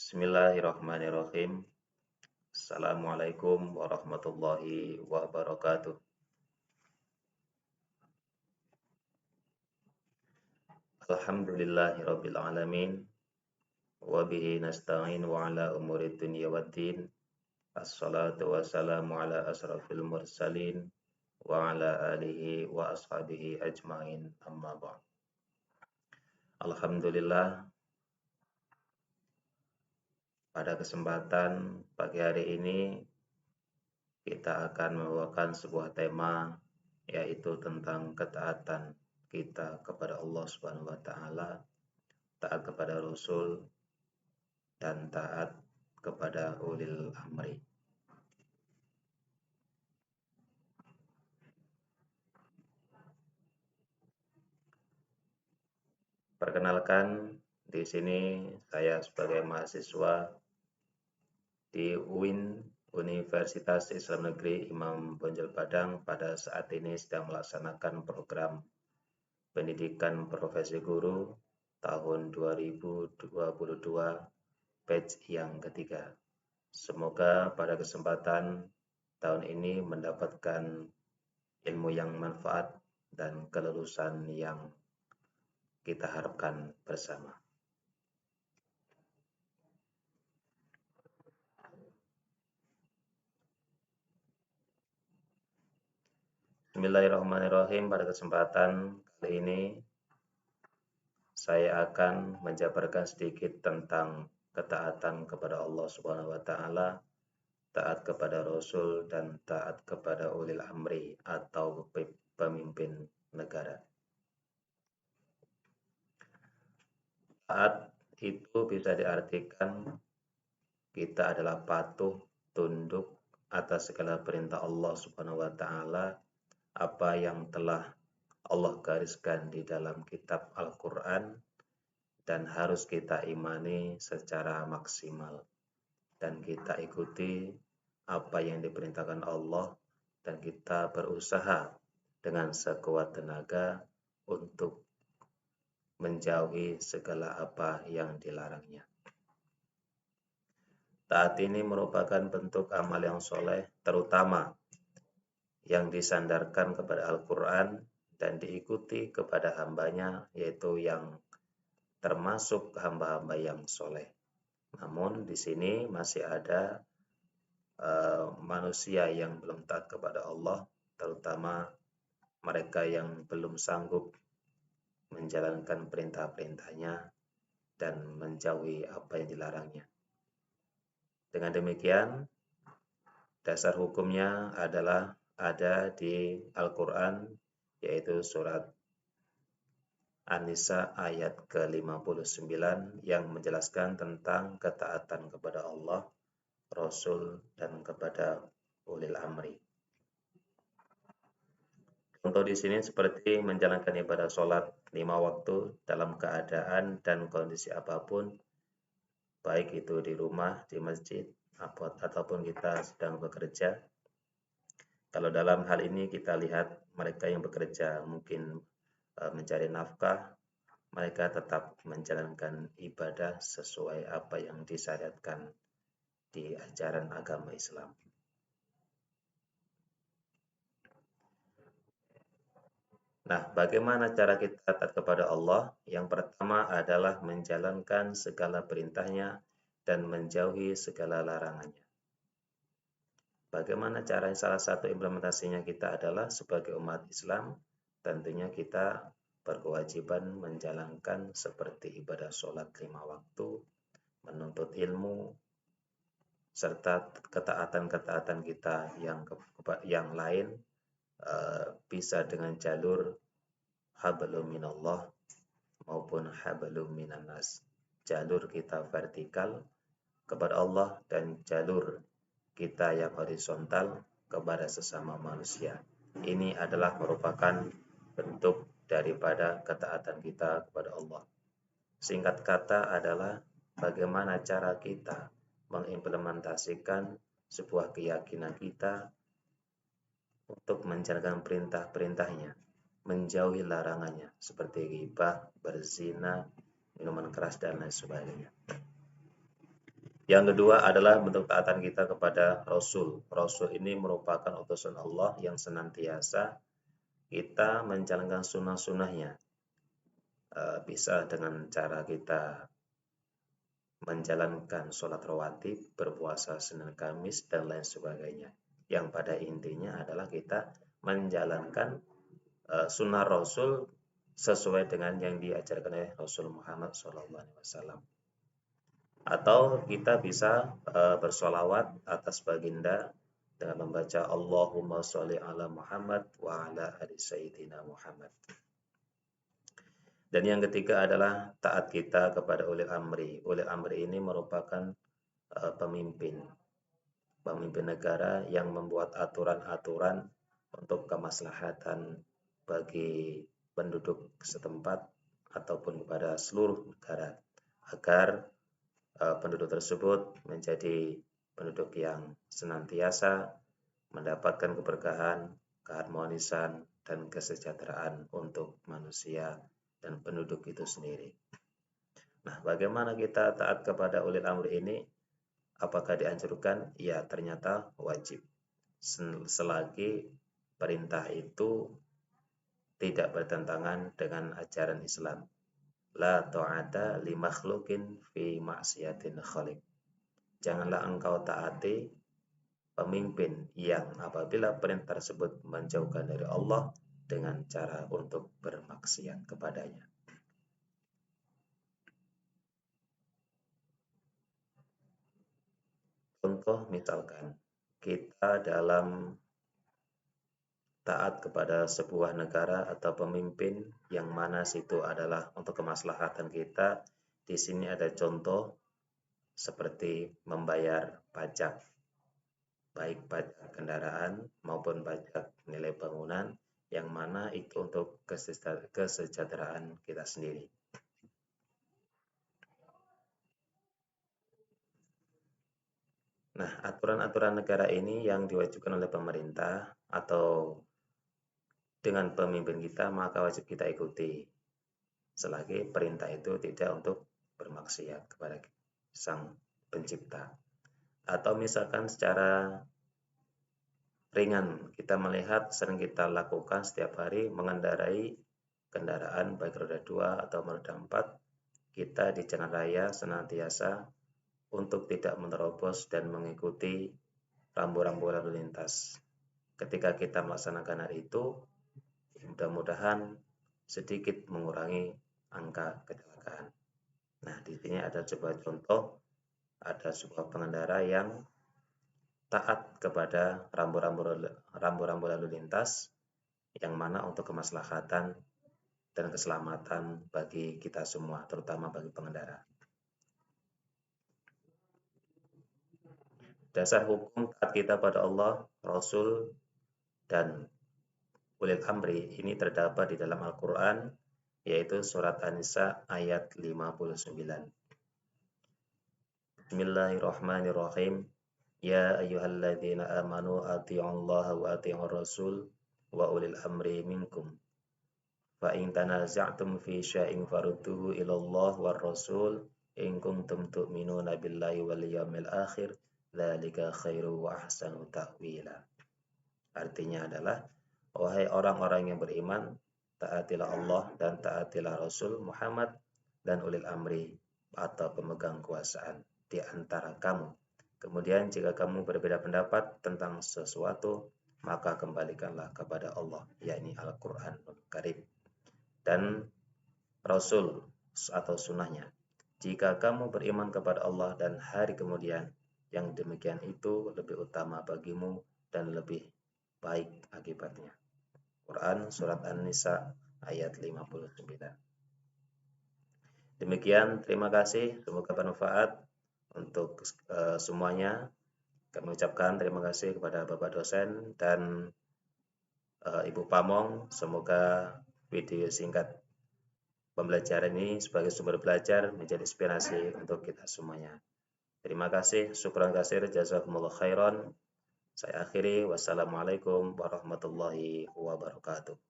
Bismillahirrahmanirrahim. Assalamualaikum warahmatullahi wabarakatuh. Alhamdulillahirabbil alamin wa bihi nasta'in wa ala umuri dunya waddin. Assalatu wassalamu ala asrafil mursalin wa ala alihi wa ashabihi ajmain amma ba'd. Alhamdulillah, pada kesempatan pagi hari ini kita akan membawakan sebuah tema, yaitu tentang ketaatan kita kepada Allah Subhanahu wa taala, taat kepada Rasul, dan taat kepada ulil amri. Perkenalkan, di sini saya sebagai mahasiswa di UIN, Universitas Islam Negeri Imam Bonjol Padang, pada saat ini sedang melaksanakan program pendidikan profesi guru tahun 2022 batch yang ketiga. Semoga pada kesempatan tahun ini mendapatkan ilmu yang manfaat dan kelulusan yang kita harapkan bersama. Bismillahirrahmanirrahim. Pada kesempatan kali ini saya akan menjabarkan sedikit tentang ketaatan kepada Allah Subhanahu wa taala, taat kepada Rasul, dan taat kepada ulil amri atau pemimpin negara. Taat itu bisa diartikan kita adalah patuh, tunduk atas segala perintah Allah Subhanahu wa taala, apa yang telah Allah gariskan di dalam kitab Al-Qur'an, dan harus kita imani secara maksimal, dan kita ikuti apa yang diperintahkan Allah, dan kita berusaha dengan sekuat tenaga untuk menjauhi segala apa yang dilarangnya. Taat ini merupakan bentuk amal yang soleh, terutama yang disandarkan kepada Al-Quran dan diikuti kepada hambanya, yaitu yang termasuk hamba-hamba yang soleh. Namun di sini masih ada manusia yang belum taat kepada Allah, terutama mereka yang belum sanggup menjalankan perintah-perintahnya dan menjauhi apa yang dilarangnya. Dengan demikian, dasar hukumnya adalah ada di Al-Quran, yaitu surat An-Nisa ayat ke-59 yang menjelaskan tentang ketaatan kepada Allah, Rasul, dan kepada ulil amri. Contoh di sini seperti menjalankan ibadah sholat 5 waktu dalam keadaan dan kondisi apapun, baik itu di rumah, di masjid, ataupun kita sedang bekerja. Kalau dalam hal ini kita lihat mereka yang bekerja mungkin mencari nafkah, mereka tetap menjalankan ibadah sesuai apa yang disyariatkan di ajaran agama Islam. Nah, bagaimana cara kita taat kepada Allah? Yang pertama adalah menjalankan segala perintahnya dan menjauhi segala larangannya. Bagaimana cara salah satu implementasinya kita adalah sebagai umat Islam, tentunya kita berkewajiban menjalankan seperti ibadah sholat 5 waktu, menuntut ilmu, serta ketaatan-ketaatan kita yang lain bisa dengan jalur hablum minallah maupun hablum minannas. Jalur kita vertikal kepada Allah dan jalur kita yang horizontal kepada sesama manusia. Ini adalah merupakan bentuk daripada ketaatan kita kepada Allah. Singkat kata adalah bagaimana cara kita mengimplementasikan sebuah keyakinan kita untuk menjalankan perintah-perintahnya, menjauhi larangannya seperti ghibah, berzina, minuman keras, dan lain sebagainya. Yang kedua adalah bentuk taatan kita kepada Rasul. Rasul ini merupakan utusan Allah yang senantiasa kita menjalankan sunnah-sunnahnya. Bisa dengan cara kita menjalankan sholat rawatib, berpuasa Senin Kamis, dan lain sebagainya. Yang pada intinya adalah kita menjalankan sunnah Rasul sesuai dengan yang diajarkan oleh Rasul Muhammad SAW. Atau kita bisa bersolawat atas baginda dengan membaca Allahumma sholli ala Muhammad wa ala ali Sayyidina Muhammad. Dan yang ketiga adalah taat kita kepada ulil amri. Ulil amri ini merupakan pemimpin negara yang membuat aturan-aturan untuk kemaslahatan bagi penduduk setempat ataupun kepada seluruh negara agar penduduk tersebut menjadi penduduk yang senantiasa mendapatkan keberkahan, keharmonisan, dan kesejahteraan untuk manusia dan penduduk itu sendiri. Nah, bagaimana kita taat kepada ulil amri ini? Apakah dianjurkan? Ya, ternyata wajib. Selagi perintah itu tidak bertentangan dengan ajaran Islam. La ta'ata li makhlukin fi maksiatin khaliq. Janganlah engkau taati pemimpin yang apabila perintah tersebut menjauhkan dari Allah dengan cara untuk bermaksiat kepadanya. Contoh misalkan kita dalam taat kepada sebuah negara atau pemimpin yang mana situ adalah untuk kemaslahatan kita. Di sini ada contoh seperti membayar pajak, baik pajak kendaraan maupun pajak nilai bangunan, yang mana itu untuk kesejahteraan kita sendiri. Nah, aturan-aturan negara ini yang diwajibkan oleh pemerintah atau dengan pemimpin kita, maka wajib kita ikuti selagi perintah itu tidak untuk bermaksiat kepada Sang Pencipta. Atau misalkan secara ringan, kita melihat sering kita lakukan setiap hari mengendarai kendaraan baik roda 2 atau roda 4, kita di jalan raya senantiasa untuk tidak menerobos dan mengikuti rambu-rambu lalu lintas. Ketika kita melaksanakan hal itu, mudah-mudahan sedikit mengurangi angka kecelakaan. Nah, di sini ada sebuah contoh, ada sebuah pengendara yang taat kepada rambu-rambu lalu lintas, yang mana untuk kemaslahatan dan keselamatan bagi kita semua, terutama bagi pengendara. Dasar hukum taat kita pada Allah, Rasul, dan ulil amri ini terdapat di dalam Al-Quran, yaitu surat An-Nisa ayat 59. Bismillahirrahmanirrahim. Ya ayyuhalladzina amanu athi'ullaha wa athi'ur rasul wa ulil amri minkum. Fa in tanaza'tum fi syai'in farudduhu ila Allah war rasul in kuntum tu'minuna billahi wal yawmil akhir. Dzalika khairu wa ahsanu ta'wila. Artinya adalah, wahai orang-orang yang beriman, taatilah Allah dan taatilah Rasul Muhammad dan ulil amri atau pemegang kekuasaan di antara kamu. Kemudian jika kamu berbeda pendapat tentang sesuatu, maka kembalikanlah kepada Allah, yakni Al-Qur'anul Karim dan Rasul atau sunnahnya. Jika kamu beriman kepada Allah dan hari kemudian, yang demikian itu lebih utama bagimu dan lebih baik akibatnya. Quran surat An-Nisa ayat 59. Demikian, terima kasih, semoga bermanfaat untuk semuanya. Kami ucapkan terima kasih kepada Bapak dosen dan Ibu Pamong. Semoga video singkat pembelajaran ini sebagai sumber belajar menjadi inspirasi untuk kita semuanya. Terima kasih, syukran kasir, jazakumullah khairan. Saya akhiri, wassalamualaikum warahmatullahi wabarakatuh.